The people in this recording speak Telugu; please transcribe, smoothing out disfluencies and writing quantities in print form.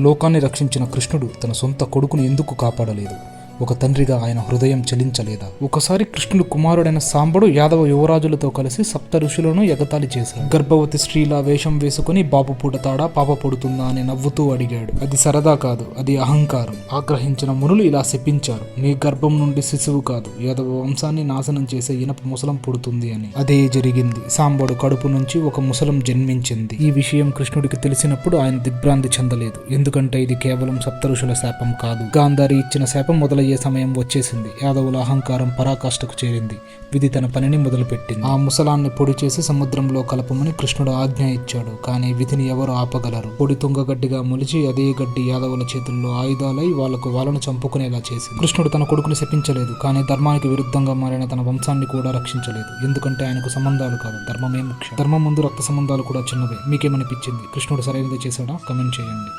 లోకాన్ని రక్షించిన కృష్ణుడు తన సొంత కొడుకును ఎందుకు కాపాడలేదు? ఒక తండ్రిగా ఆయన హృదయం చలించలేదా? ఒకసారి కృష్ణుడు కుమారుడైన సాంబడు యాదవ యువరాజులతో కలిసి సప్త ఋషులను ఎగతాళి చేశాడు. గర్భవతి స్త్రీలా వేషం వేసుకుని బాబు పుడతాడా పాప పుడుతుందా అని నవ్వుతూ అడిగాడు. అది సరదా కాదు, అది అహంకారం. ఆగ్రహించిన మునులు ఇలా శపించారు, నీ గర్భం నుండి శిశువు కాదు, యాదవ వంశాన్ని నాశనం చేసే ఇనప ముసలం పుడుతుంది అని. అదే జరిగింది. సాంబడు కడుపు నుంచి ఒక ముసలం జన్మించింది. ఈ విషయం కృష్ణుడికి తెలిసినప్పుడు ఆయన దిగ్భ్రాంతి చెందలేదు. ఎందుకంటే ఇది కేవలం సప్త ఋషుల శాపం కాదు. గాంధారి ఇచ్చిన శాపం మొదలయ్యే సమయం వచ్చేసింది. యాదవుల అహంకారం పరాకాష్ఠకు చేరింది. విధి తన పనిని మొదలుపెట్టింది. ఆ ముసలాన్ని పొడి చేసి సముద్రంలో కలపమని కృష్ణుడు ఆజ్ఞ ఇచ్చాడు. కానీ విధిని ఎవరు ఆపగలరు? పొడి తుంగగడ్డిగా మొలిచి అదే గడ్డి యాదవుల చేతుల్లో ఆయుధాలై వాళ్ళను చంపుకునేలా చేసింది. కృష్ణుడు తన కొడుకుని శపించలేదు, కానీ ధర్మానికి విరుద్ధంగా మారిన తన వంశాన్ని కూడా రక్షించలేదు. ఎందుకంటే ఆయనకు సంబంధాలు కాదు, ధర్మమే ముఖ్యం. ధర్మం ముందు రక్త సంబంధాలు కూడా చిన్నవే. మీకేమనిపించింది? కృష్ణుడు సరైనది చేశాడా? కమెంట్ చేయండి.